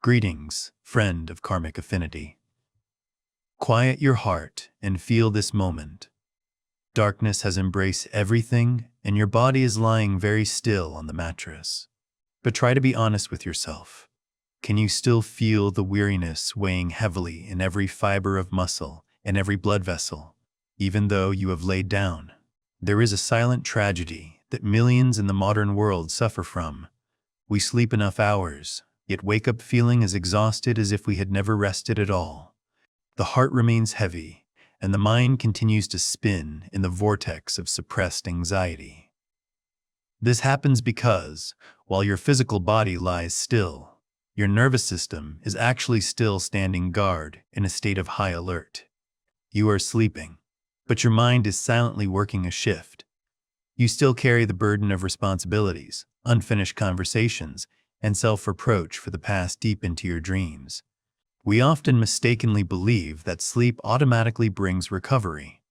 Greetings, friend of karmic affinity. Quiet your heart and feel this moment. Darkness has embraced everything, and your body is lying very still on the mattress. But try to be honest with yourself. Can you still feel the weariness weighing heavily in every fiber of muscle and every blood vessel, even though you have laid down? There is a silent tragedy that millions in the modern world suffer from. We sleep enough hours, yet wake up feeling as exhausted as if we had never rested at all. The heart remains heavy, and the mind continues to spin in the vortex of suppressed anxiety. This happens because, while your physical body lies still, your nervous system is actually still standing guard in a state of high alert. You are sleeping, but your mind is silently working a shift. You still carry the burden of responsibilities, unfinished conversations, and self-reproach for the past deep into your dreams. We often mistakenly believe that sleep automatically brings recovery,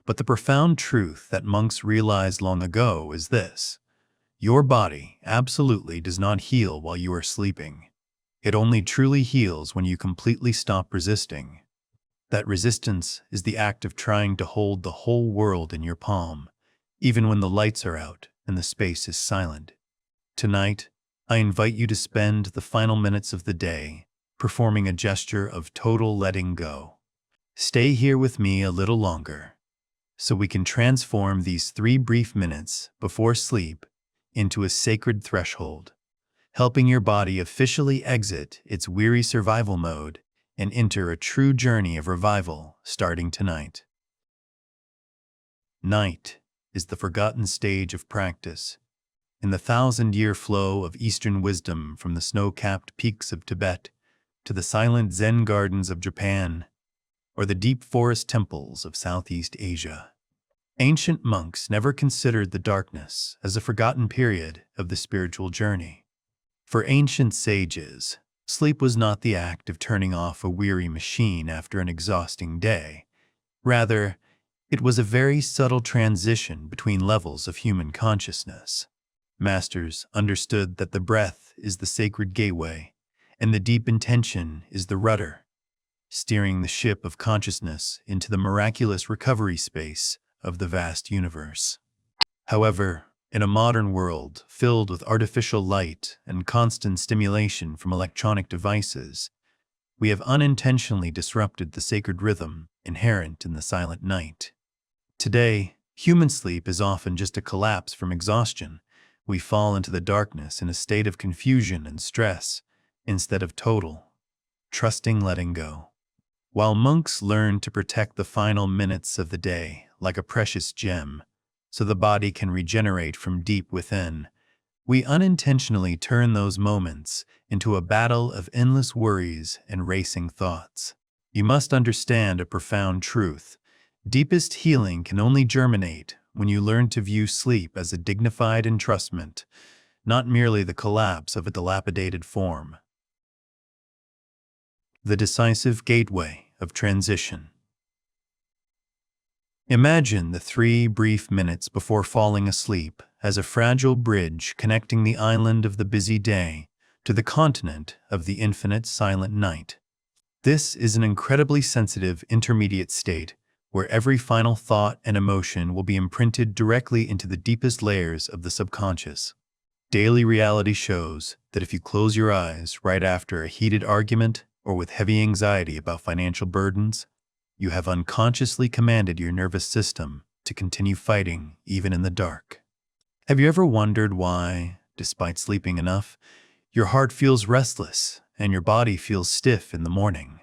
but the profound truth that monks realized long ago is this: your body absolutely does not heal while you are sleeping. It only truly heals when you completely stop resisting. That resistance is the act of trying to hold the whole world in your palm, even when the lights are out and the space is silent. Tonight, I invite you to spend the final minutes of the day performing a gesture of total letting go. Stay here with me a little longer, so we can transform these 3 brief minutes before sleep into a sacred threshold, helping your body officially exit its weary survival mode and enter a true journey of revival starting tonight. Night is the forgotten stage of practice. In the 1,000-year flow of Eastern wisdom from the snow-capped peaks of Tibet to the silent Zen gardens of Japan or the deep forest temples of Southeast Asia, ancient monks never considered the darkness as a forgotten period of the spiritual journey. For ancient sages, sleep was not the act of turning off a weary machine after an exhausting day. Rather, it was a very subtle transition between levels of human consciousness. Masters understood that the breath is the sacred gateway, and the deep intention is the rudder, steering the ship of consciousness into the miraculous recovery space of the vast universe. However, in a modern world filled with artificial light and constant stimulation from electronic devices, we have unintentionally disrupted the sacred rhythm inherent in the silent night. Today, human sleep is often just a collapse from exhaustion. We fall into the darkness in a state of confusion and stress instead of total, trusting letting go. While monks learn to protect the final minutes of the day like a precious gem so the body can regenerate from deep within, we unintentionally turn those moments into a battle of endless worries and racing thoughts. You must understand a profound truth. Deepest healing can only germinate when you learn to view sleep as a dignified entrustment, not merely the collapse of a dilapidated form. The decisive gateway of transition. Imagine the 3 brief minutes before falling asleep as a fragile bridge connecting the island of the busy day to the continent of the infinite silent night. This is an incredibly sensitive intermediate state where every final thought and emotion will be imprinted directly into the deepest layers of the subconscious. Daily reality shows that if you close your eyes right after a heated argument or with heavy anxiety about financial burdens, you have unconsciously commanded your nervous system to continue fighting even in the dark. Have you ever wondered why, despite sleeping enough, your heart feels restless and your body feels stiff in the morning?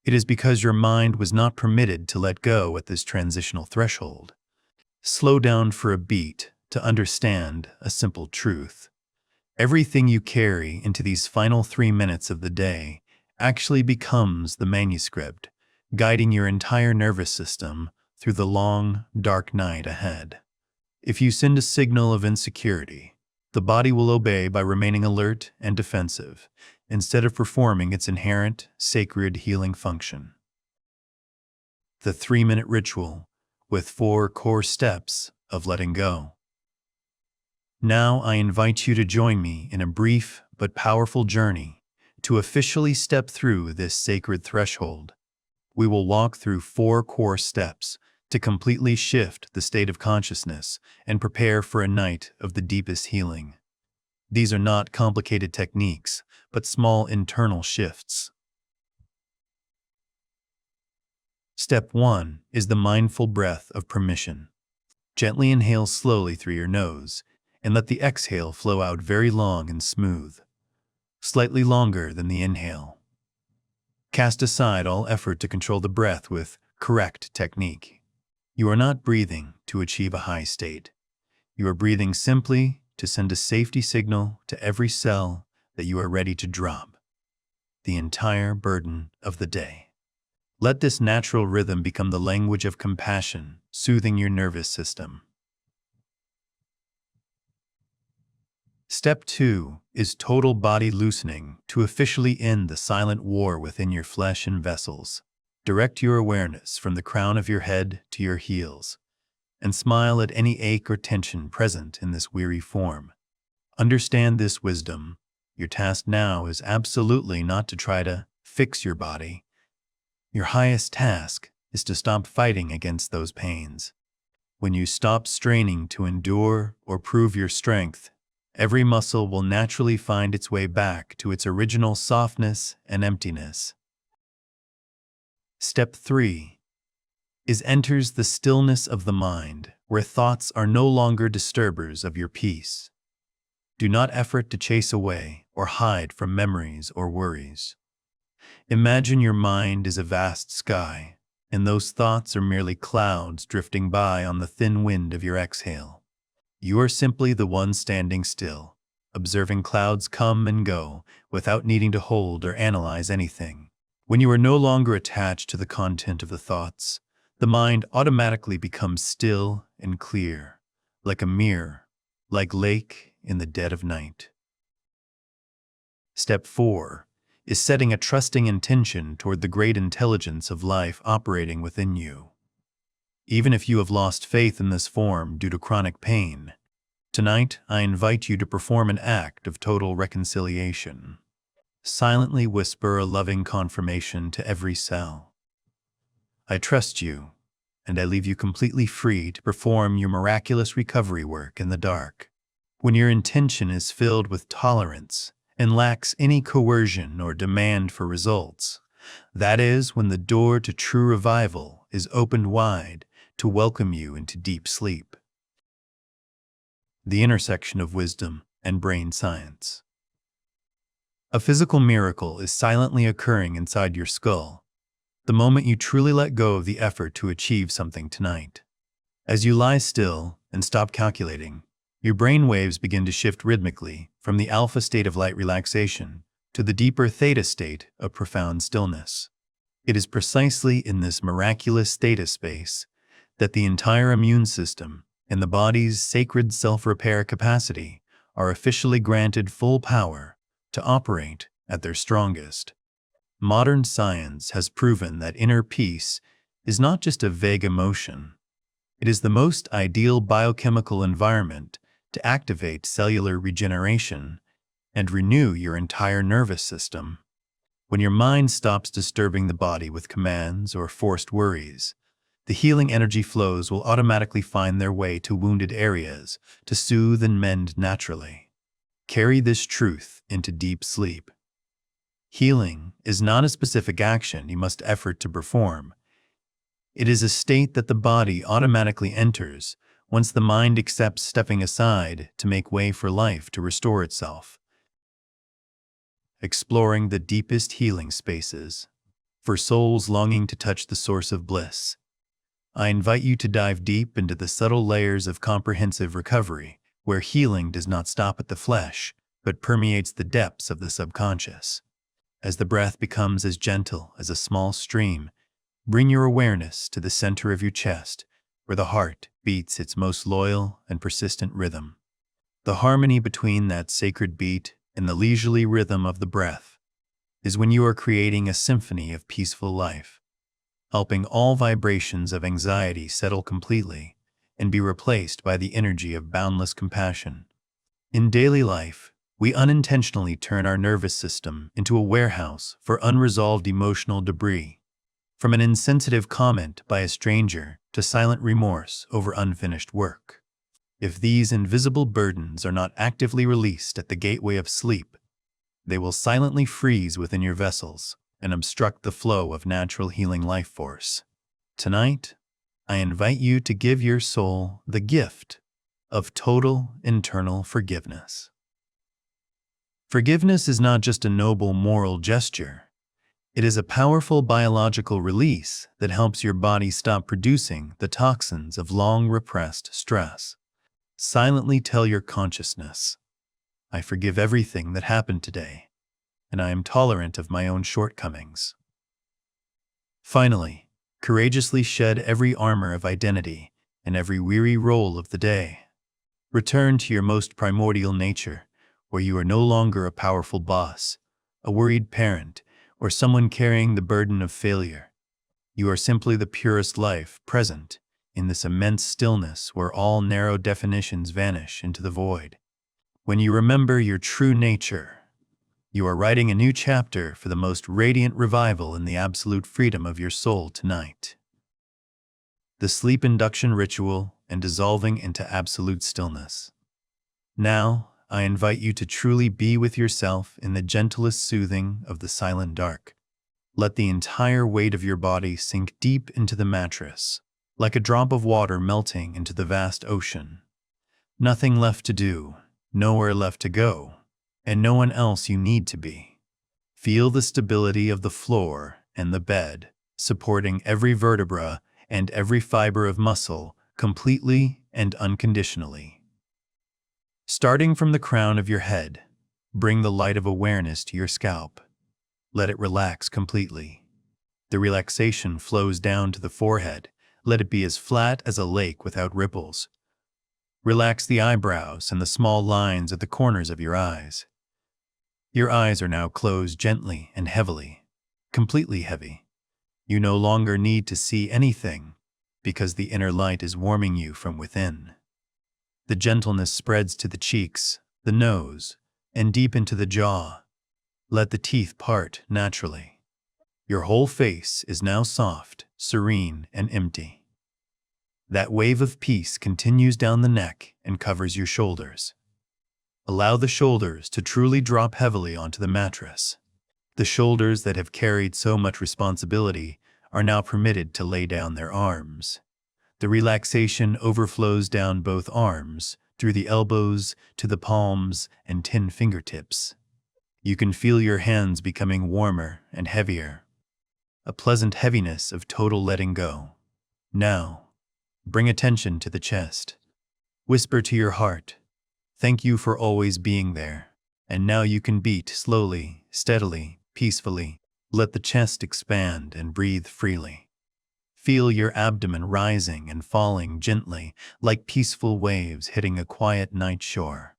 It is because your mind was not permitted to let go at this transitional threshold. Slow down for a beat to understand a simple truth. Everything you carry into these final 3 minutes of the day actually becomes the manuscript, guiding your entire nervous system through the long, dark night ahead. If you send a signal of insecurity, the body will obey by remaining alert and defensive, instead of performing its inherent, sacred healing function. The 3-minute ritual with 4 core steps of letting go. Now I invite you to join me in a brief but powerful journey To officially step through this sacred threshold, we will walk through 4 core steps to completely shift the state of consciousness and prepare for a night of the deepest healing. These are not complicated techniques, but small internal shifts. Step 1 is the mindful breath of permission. Gently inhale slowly through your nose and let the exhale flow out very long and smooth, slightly longer than the inhale. Cast aside all effort to control the breath with correct technique. You are not breathing to achieve a high state. You are breathing simply to send a safety signal to every cell that you are ready to drop the entire burden of the day. Let this natural rhythm become the language of compassion, soothing your nervous system. Step 2 is total body loosening to officially end the silent war within your flesh and vessels. Direct your awareness from the crown of your head to your heels, and smile at any ache or tension present in this weary form. Understand this wisdom. Your task now is absolutely not to try to fix your body. Your highest task is to stop fighting against those pains. When you stop straining to endure or prove your strength, every muscle will naturally find its way back to its original softness and emptiness. Step 3 is enters the stillness of the mind, where thoughts are no longer disturbers of your peace. Do not effort to chase away or hide from memories or worries. Imagine your mind is a vast sky, and those thoughts are merely clouds drifting by on the thin wind of your exhale. You are simply the one standing still, observing clouds come and go without needing to hold or analyze anything. When you are no longer attached to the content of the thoughts, the mind automatically becomes still and clear, like a mirror, like lake in the dead of night. Step 4 is setting a trusting intention toward the great intelligence of life operating within you. Even if you have lost faith in this form due to chronic pain, tonight I invite you to perform an act of total reconciliation. Silently whisper a loving confirmation to every cell. I trust you, and I leave you completely free to perform your miraculous recovery work in the dark. When your intention is filled with tolerance and lacks any coercion or demand for results, that is when the door to true revival is opened wide to welcome you into deep sleep. The intersection of wisdom and brain science. A physical miracle is silently occurring inside your skull, the moment you truly let go of the effort to achieve something tonight. As you lie still and stop calculating, your brain waves begin to shift rhythmically from the alpha state of light relaxation to the deeper theta state of profound stillness. It is precisely in this miraculous theta space that the entire immune system and the body's sacred self-repair capacity are officially granted full power to operate at their strongest. Modern science has proven that inner peace is not just a vague emotion. It is the most ideal biochemical environment to activate cellular regeneration and renew your entire nervous system. When your mind stops disturbing the body with commands or forced worries, the healing energy flows will automatically find their way to wounded areas to soothe and mend naturally. Carry this truth into deep sleep. Healing is not a specific action you must effort to perform. It is a state that the body automatically enters once the mind accepts stepping aside to make way for life to restore itself. Exploring the deepest healing spaces. For souls longing to touch the source of bliss, I invite you to dive deep into the subtle layers of comprehensive recovery, where healing does not stop at the flesh, but permeates the depths of the subconscious. As the breath becomes as gentle as a small stream, bring your awareness to the center of your chest, where the heart beats its most loyal and persistent rhythm. The harmony between that sacred beat and the leisurely rhythm of the breath is when you are creating a symphony of peaceful life, helping all vibrations of anxiety settle completely and be replaced by the energy of boundless compassion. In daily life, we unintentionally turn our nervous system into a warehouse for unresolved emotional debris, from an insensitive comment by a stranger to silent remorse over unfinished work. If these invisible burdens are not actively released at the gateway of sleep, they will silently freeze within your vessels and obstruct the flow of natural healing life force. Tonight, I invite you to give your soul the gift of total internal forgiveness. Forgiveness is not just a noble moral gesture. It is a powerful biological release that helps your body stop producing the toxins of long repressed stress. Silently tell your consciousness, I forgive everything that happened today, and I am tolerant of my own shortcomings. Finally, courageously shed every armor of identity and every weary role of the day. Return to your most primordial nature, where you are no longer a powerful boss, a worried parent, or someone carrying the burden of failure. You are simply the purest life present in this immense stillness where all narrow definitions vanish into the void. When you remember your true nature, you are writing a new chapter for the most radiant revival in the absolute freedom of your soul tonight. The sleep induction ritual and dissolving into absolute stillness. Now, I invite you to truly be with yourself in the gentlest soothing of the silent dark. Let the entire weight of your body sink deep into the mattress, like a drop of water melting into the vast ocean. Nothing left to do, nowhere left to go, and no one else you need to be. Feel the stability of the floor and the bed, supporting every vertebra and every fiber of muscle completely and unconditionally. Starting from the crown of your head, bring the light of awareness to your scalp. Let it relax completely. The relaxation flows down to the forehead. Let it be as flat as a lake without ripples. Relax the eyebrows and the small lines at the corners of your eyes. Your eyes are now closed gently and heavily, completely heavy. You no longer need to see anything because the inner light is warming you from within. The gentleness spreads to the cheeks, the nose, and deep into the jaw. Let the teeth part naturally. Your whole face is now soft, serene, and empty. That wave of peace continues down the neck and covers your shoulders. Allow the shoulders to truly drop heavily onto the mattress. The shoulders that have carried so much responsibility are now permitted to lay down their arms. The relaxation overflows down both arms, through the elbows to the palms and 10 fingertips. You can feel your hands becoming warmer and heavier. A pleasant heaviness of total letting go. Now, bring attention to the chest. Whisper to your heart, thank you for always being there. And now you can beat slowly, steadily, peacefully. Let the chest expand and breathe freely. Feel your abdomen rising and falling gently, like peaceful waves hitting a quiet night shore.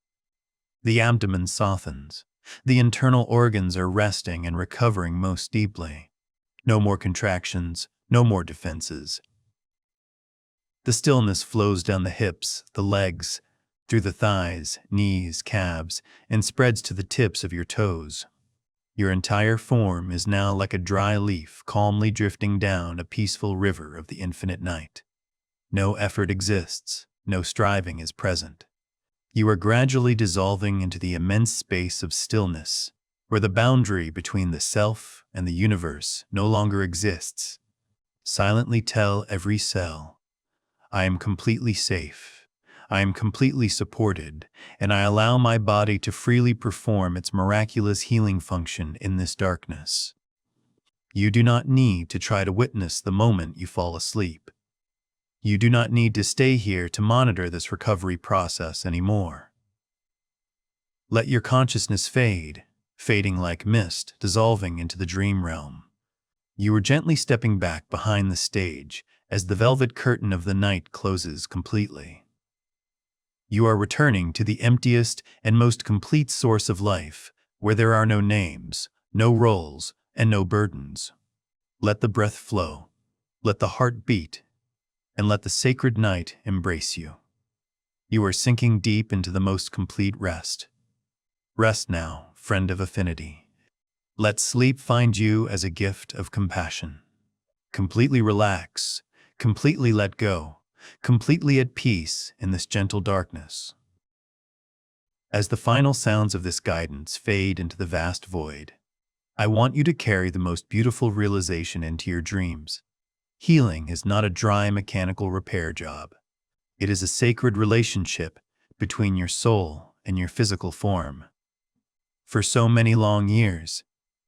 The abdomen softens. The internal organs are resting and recovering most deeply. No more contractions, no more defenses. The stillness flows down the hips, the legs, through the thighs, knees, calves, and spreads to the tips of your toes. Your entire form is now like a dry leaf calmly drifting down a peaceful river of the infinite night. No effort exists, no striving is present. You are gradually dissolving into the immense space of stillness, where the boundary between the self and the universe no longer exists. Silently tell every cell, I am completely safe. I am completely supported, and I allow my body to freely perform its miraculous healing function in this darkness. You do not need to try to witness the moment you fall asleep. You do not need to stay here to monitor this recovery process anymore. Let your consciousness fade, fading like mist, dissolving into the dream realm. You are gently stepping back behind the stage as the velvet curtain of the night closes completely. You are returning to the emptiest and most complete source of life, where there are no names, no roles, and no burdens. Let the breath flow, let the heart beat, and let the sacred night embrace you. You are sinking deep into the most complete rest. Rest now, friend of affinity. Let sleep find you as a gift of compassion. Completely relax, completely let go, completely at peace in this gentle darkness. As the final sounds of this guidance fade into the vast void, I want you to carry the most beautiful realization into your dreams. Healing is not a dry mechanical repair job. It is a sacred relationship between your soul and your physical form. For so many long years,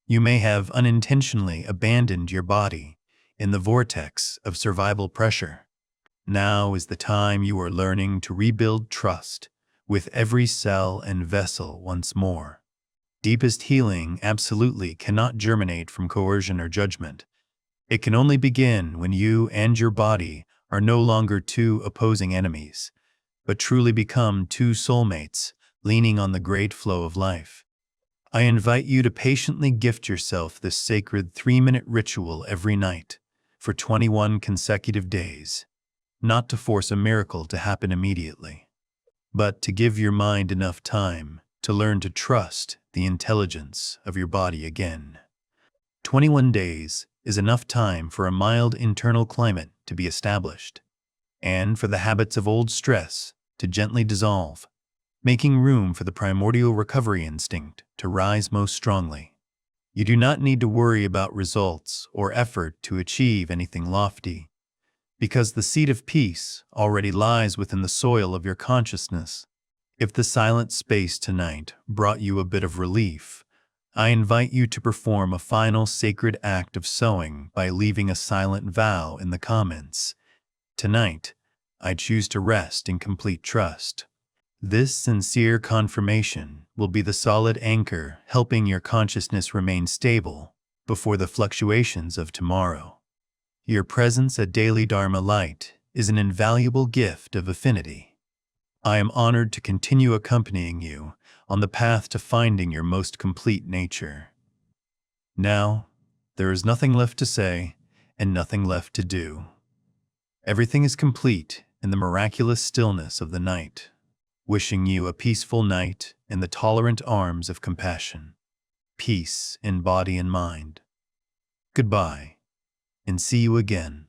you may have unintentionally abandoned your body in the vortex of survival pressure. Now is the time you are learning to rebuild trust with every cell and vessel once more. Deepest healing absolutely cannot germinate from coercion or judgment. It can only begin when you and your body are no longer two opposing enemies, but truly become two soulmates leaning on the great flow of life. I invite you to patiently gift yourself this sacred 3-minute ritual every night for 21 consecutive days, not to force a miracle to happen immediately, but to give your mind enough time to learn to trust the intelligence of your body again. 21 days is enough time for a mild internal climate to be established, and for the habits of old stress to gently dissolve, making room for the primordial recovery instinct to rise most strongly. You do not need to worry about results or effort to achieve anything lofty, because the seed of peace already lies within the soil of your consciousness. If the silent space tonight brought you a bit of relief, I invite you to perform a final sacred act of sowing by leaving a silent vow in the comments. Tonight, I choose to rest in complete trust. This sincere confirmation will be the solid anchor helping your consciousness remain stable before the fluctuations of tomorrow. Your presence at Daily Dharma Light is an invaluable gift of affinity. I am honored to continue accompanying you on the path to finding your most complete nature. Now, there is nothing left to say and nothing left to do. Everything is complete in the miraculous stillness of the night. Wishing you a peaceful night in the tolerant arms of compassion. Peace in body and mind. Goodbye, and see you again.